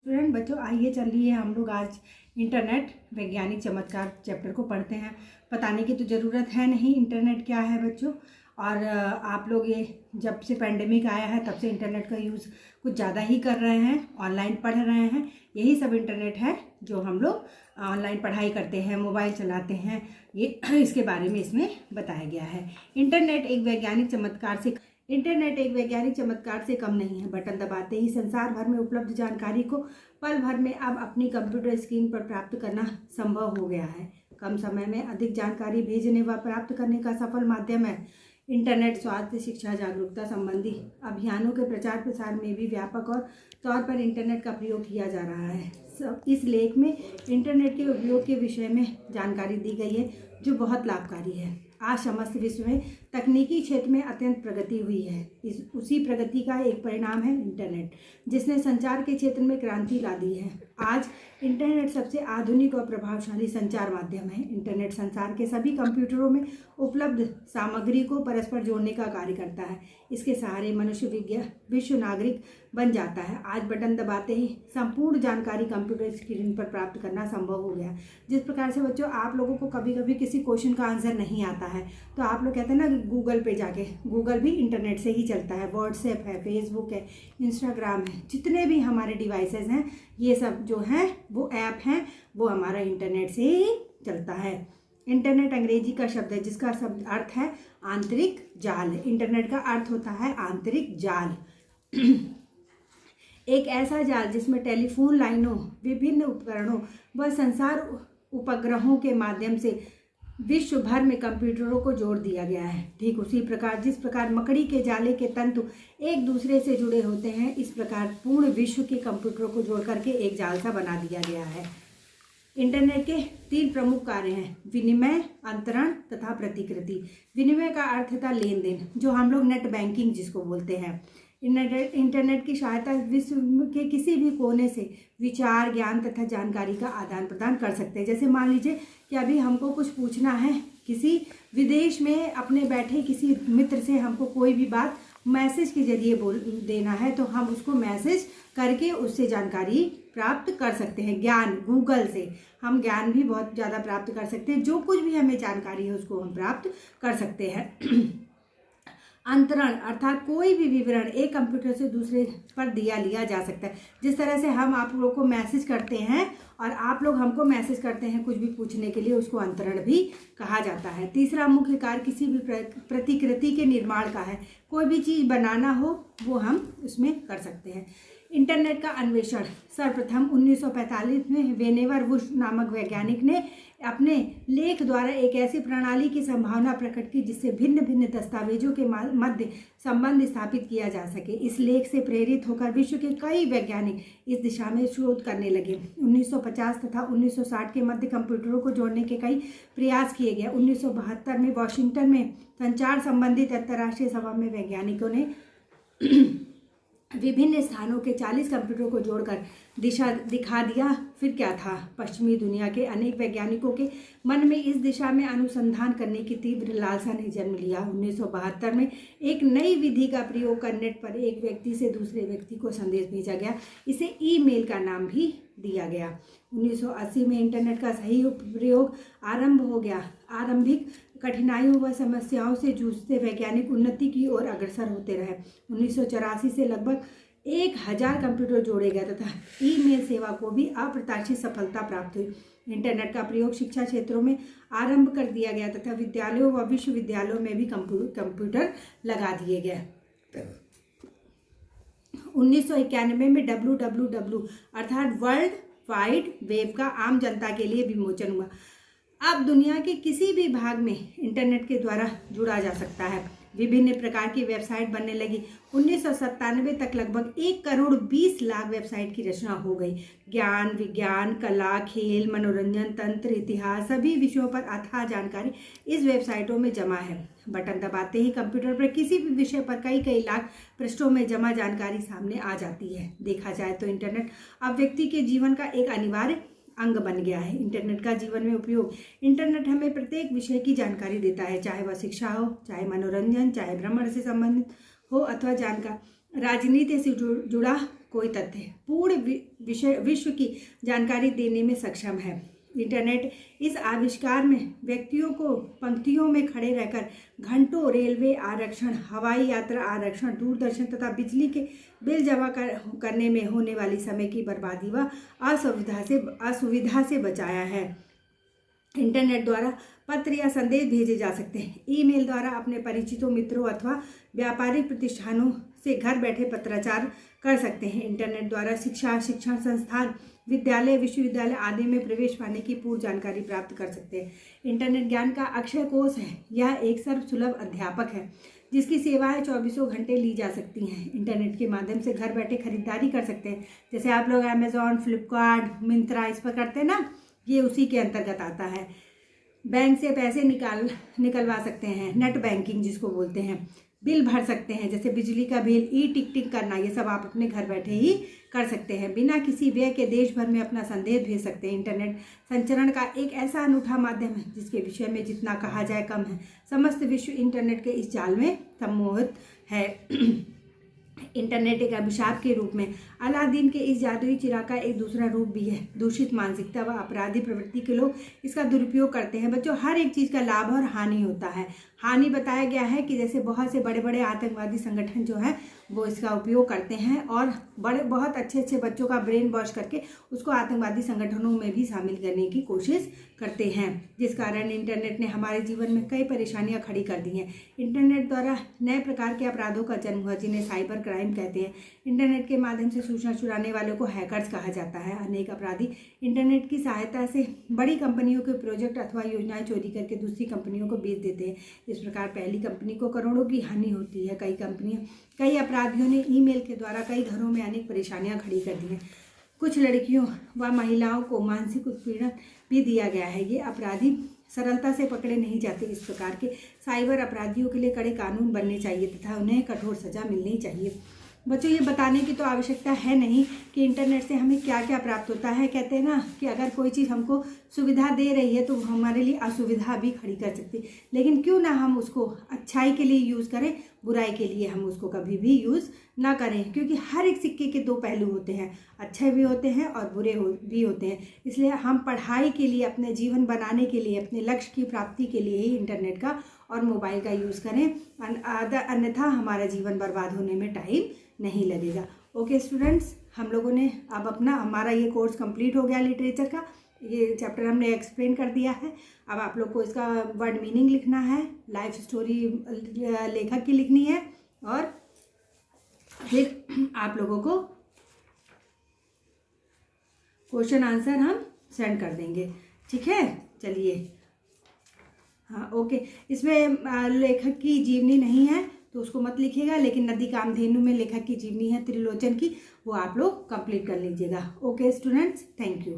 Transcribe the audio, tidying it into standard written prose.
Student बच्चों, आइए चलिए हम लोग आज इंटरनेट वैज्ञानिक चमत्कार चैप्टर को पढ़ते हैं। बताने की तो ज़रूरत है नहीं इंटरनेट क्या है बच्चों। और आप लोग ये जब से पेंडेमिक आया है तब से इंटरनेट का यूज़ कुछ ज़्यादा ही कर रहे हैं, ऑनलाइन पढ़ रहे हैं। यही सब इंटरनेट है जो हम लोग ऑनलाइन पढ़ाई करते हैं, मोबाइल चलाते हैं, ये इसके बारे में इसमें बताया गया है। इंटरनेट एक वैज्ञानिक चमत्कार से कम नहीं है। बटन दबाते ही संसार भर में उपलब्ध जानकारी को पल भर में अब अपनी कंप्यूटर स्क्रीन पर प्राप्त करना संभव हो गया है। कम समय में अधिक जानकारी भेजने व प्राप्त करने का सफल माध्यम है इंटरनेट। स्वास्थ्य, शिक्षा, जागरूकता संबंधी अभियानों के प्रचार प्रसार में भी व्यापक और तौर पर इंटरनेट का प्रयोग किया जा रहा है। इस लेख में इंटरनेट के उपयोग के विषय में जानकारी दी गई है जो बहुत लाभकारी है। आज समस्त विश्व में तकनीकी क्षेत्र में अत्यंत प्रगति हुई है। उसी प्रगति का एक परिणाम है इंटरनेट, जिसने संचार के क्षेत्र में क्रांति ला दी है। आज इंटरनेट सबसे आधुनिक और प्रभावशाली संचार माध्यम है। इंटरनेट संसार के सभी कंप्यूटरों में उपलब्ध सामग्री को परस्पर जोड़ने का कार्य करता है। इसके सहारे मनुष्य विश्व नागरिक बन जाता है। आज बटन दबाते ही संपूर्ण जानकारी कंप्यूटर स्क्रीन पर प्राप्त करना संभव हो गया। जिस प्रकार से बच्चों आप लोगों को कभी कभी किसी क्वेश्चन का आंसर नहीं आता है तो आप लोग कहते हैं ना गूगल पे जाके, गूगल भी इंटरनेट से ही चलता है। व्हाट्सएप है, फेसबुक है, इंस्टाग्राम है, जितने भी हमारे डिवाइसेस हैं ये सब जो हैं वो ऐप हैं वो हमारा इंटरनेट से ही चलता है। इंटरनेट अंग्रेजी का शब्द है जिसका शब्द अर्थ है आंतरिक जाल। इंटरनेट का अर्थ होता है आंतरिक जाल। एक ऐसा जाल जिसमें टेलीफोन लाइनों, विभिन्न उपकरणों व संसार उपग्रहों के माध्यम से विश्व भर में कंप्यूटरों को जोड़ दिया गया है। ठीक उसी प्रकार जिस प्रकार मकड़ी के जाले के तंतु एक दूसरे से जुड़े होते हैं, इस प्रकार पूर्ण विश्व के कंप्यूटरों को जोड़ करके एक जाल सा बना दिया गया है। इंटरनेट के 3 प्रमुख कार्य हैं: विनिमय, अंतरण तथा प्रतिकृति। विनिमय का अर्थ था लेन देन, जो हम लोग नेट बैंकिंग जिसको बोलते हैं। इंटरनेट की सहायता विश्व के किसी भी कोने से विचार, ज्ञान तथा जानकारी का आदान प्रदान कर सकते हैं। जैसे मान लीजिए कि अभी हमको कुछ पूछना है, किसी विदेश में अपने बैठे किसी मित्र से हमको कोई भी बात मैसेज के जरिए बोल देना है तो हम उसको मैसेज करके उससे जानकारी प्राप्त कर सकते हैं। ज्ञान, गूगल से हम ज्ञान भी बहुत ज़्यादा प्राप्त कर सकते हैं। जो कुछ भी हमें जानकारी है उसको हम प्राप्त कर सकते हैं। अंतरण अर्थात कोई भी विवरण एक कंप्यूटर से दूसरे पर लिया जा सकता है। जिस तरह से हम आप लोगों को मैसेज करते हैं और आप लोग हमको मैसेज करते हैं कुछ भी पूछने के लिए, उसको अंतरण भी कहा जाता है। तीसरा मुख्य कार्य किसी भी प्रतिकृति के निर्माण का है। कोई भी चीज़ बनाना हो वो हम उसमें कर सकते हैं। इंटरनेट का अन्वेषण सर्वप्रथम 1945 में वेनेवर वुश नामक वैज्ञानिक ने अपने लेख द्वारा एक ऐसी प्रणाली की संभावना प्रकट की जिससे भिन्न भिन्न दस्तावेजों के मध्य संबंध स्थापित किया जा सके। इस लेख से प्रेरित होकर विश्व के कई वैज्ञानिक इस दिशा में शोध करने लगे। 1950 तथा 1960 के मध्य कंप्यूटरों को जोड़ने के कई प्रयास किए गए। 1972 में वॉशिंगटन में संचार संबंधित अंतर्राष्ट्रीय सभा में वैज्ञानिकों ने विभिन्न स्थानों के 40 कंप्यूटरों को जोड़कर दिशा दिखा दिया। फिर क्या था, पश्चिमी दुनिया के अनेक वैज्ञानिकों के मन में इस दिशा में अनुसंधान करने की तीव्र लालसा ने जन्म लिया। 1972 में एक नई विधि का प्रयोग कर नेट पर एक व्यक्ति से दूसरे व्यक्ति को संदेश भेजा गया। इसे ईमेल का नाम भी दिया गया। 1980 में इंटरनेट का सही प्रयोग आरंभ हो गया। आरंभिक कठिनाइयों व समस्याओं से जूझते वैज्ञानिक उन्नति की ओर अग्रसर होते रहे। 1984 से लगभग 1000 कंप्यूटर जोड़े गए तथा ईमेल सेवा को भी अप्रत्याशित सफलता प्राप्त हुई। इंटरनेट का प्रयोग शिक्षा क्षेत्रों में आरंभ कर दिया गया तथा विद्यालयों व विश्वविद्यालयों में भी कंप्यूटर लगा दिए गए। 1991 में WWW अर्थात वर्ल्ड वाइड वेब का आम जनता के लिए विमोचन हुआ। अब दुनिया के किसी भी भाग में इंटरनेट के द्वारा जुड़ा जा सकता है। विभिन्न प्रकार की वेबसाइट बनने लगी। 1997 तक लगभग 1 करोड़ 20 लाख वेबसाइट की रचना हो गई। ज्ञान, विज्ञान, कला, खेल, मनोरंजन, तंत्र, इतिहास सभी विषयों पर अथाह जानकारी इस वेबसाइटों में जमा है। बटन दबाते ही कंप्यूटर पर किसी भी विषय पर कई लाख पृष्ठों में जमा जानकारी सामने आ जाती है। देखा जाए तो इंटरनेट अब व्यक्ति के जीवन का एक अनिवार्य अंग बन गया है। इंटरनेट का जीवन में उपयोग। इंटरनेट हमें प्रत्येक विषय की जानकारी देता है, चाहे वह शिक्षा हो, चाहे मनोरंजन, चाहे भ्रमण से संबंधित हो अथवा जानकार राजनीति से जुड़ा कोई तथ्य पूर्ण विश्व की जानकारी देने में सक्षम है। इंटरनेट इस आविष्कार में व्यक्तियों को पंक्तियों में खड़े रहकर घंटों रेलवे आरक्षण, हवाई यात्रा आरक्षण, दूरदर्शन तथा बिजली के बिल जमा करने में होने वाली समय की बर्बादी व असुविधा से बचाया है। इंटरनेट द्वारा पत्र या संदेश भेजे जा सकते हैं। ईमेल द्वारा अपने परिचितों, मित्रों अथवा व्यापारिक प्रतिष्ठानों से घर बैठे पत्राचार कर सकते हैं। इंटरनेट द्वारा शिक्षण संस्थान, विद्यालय, विश्वविद्यालय आदि में प्रवेश पाने की पूर्व जानकारी प्राप्त कर सकते हैं। इंटरनेट ज्ञान का अक्षय कोष है। यह एक सर्वसुलभ अध्यापक है जिसकी सेवाएं 24 घंटे ली जा सकती हैं। इंटरनेट के माध्यम से घर बैठे खरीदारी कर सकते हैं। जैसे आप लोग अमेजॉन, फ्लिपकार्ट, मिंत्रा इस पर करते हैं ना, ये उसी के अंतर्गत आता है। बैंक से पैसे निकलवा सकते हैं, नेट बैंकिंग जिसको बोलते हैं। बिल भर सकते हैं, जैसे बिजली का बिल, टिकटिंग करना, ये सब आप अपने घर बैठे ही कर सकते हैं। बिना किसी व्यय के देश भर में अपना संदेश भेज सकते हैं। इंटरनेट संचरण का एक ऐसा अनूठा माध्यम है जिसके विषय में जितना कहा जाए कम है। समस्त विश्व इंटरनेट के इस जाल में सम्मोहित है। इंटरनेट एक अभिशाप के रूप में अलादीन के इस जादुई चिराग का एक दूसरा रूप भी है। दूषित मानसिकता व अपराधी प्रवृत्ति के लोग इसका दुरुपयोग करते हैं। बच्चों, हर एक चीज़ का लाभ और हानि होता है। हानि बताया गया है कि जैसे बहुत से बड़े बड़े आतंकवादी संगठन जो है वो इसका उपयोग करते हैं और बहुत अच्छे बच्चों का ब्रेन वॉश करके उसको आतंकवादी संगठनों में भी शामिल करने की कोशिश करते हैं, जिस कारण इंटरनेट ने हमारे जीवन में कई परेशानियां खड़ी कर दी हैं। इंटरनेट द्वारा नए प्रकार के अपराधों का जन्म हुआ जिन्हें साइबर क्राइम कहते हैं। इंटरनेट के माध्यम से सूचना चुराने वालों को हैकर्स कहा जाता है। अनेक अपराधी इंटरनेट की सहायता से बड़ी कंपनियों के प्रोजेक्ट अथवा योजनाएं चोरी करके दूसरी कंपनियों को बेच देते हैं। इस प्रकार पहली कंपनी को करोड़ों की हानि होती है। कई अपराधियों ने ईमेल के द्वारा कई घरों में अनेक परेशानियां खड़ी कर दी हैं। कुछ लड़कियों व महिलाओं को मानसिक उत्पीड़न भी दिया गया है। ये अपराधी सरलता से पकड़े नहीं जाते। इस प्रकार के साइबर अपराधियों के लिए कड़े कानून बनने चाहिए तथा उन्हें कठोर सजा मिलनी चाहिए। बच्चों, ये बताने की तो आवश्यकता है नहीं कि इंटरनेट से हमें क्या क्या प्राप्त होता है। कहते हैं ना कि अगर कोई चीज़ हमको सुविधा दे रही है तो हमारे लिए असुविधा भी खड़ी कर सकती है, लेकिन क्यों ना हम उसको अच्छाई के लिए यूज़ करें, बुराई के लिए हम उसको कभी भी यूज़ ना करें। क्योंकि हर एक सिक्के के दो पहलू होते हैं, अच्छे भी होते हैं और बुरे भी होते हैं। इसलिए हम पढ़ाई के लिए, अपने जीवन बनाने के लिए, अपने लक्ष्य की प्राप्ति के लिए ही इंटरनेट का और मोबाइल का यूज़ करें, अन्यथा हमारा जीवन बर्बाद होने में टाइम नहीं लगेगा। ओके स्टूडेंट्स, हम लोगों ने अब हमारा ये कोर्स कंप्लीट हो गया लिटरेचर का। ये चैप्टर हमने एक्सप्लेन कर दिया है। अब आप लोग को इसका वर्ड मीनिंग लिखना है, लाइफ स्टोरी लेखक की लिखनी है और फिर आप लोगों को क्वेश्चन आंसर हम सेंड कर देंगे। ठीक है, चलिए। हाँ ओके, इसमें लेखक की जीवनी नहीं है तो उसको मत लिखिएगा, लेकिन नदी कामधेनु में लेखक की जीवनी है त्रिलोचन की, वो आप लोग कंप्लीट कर लीजिएगा। Okay students, thank you.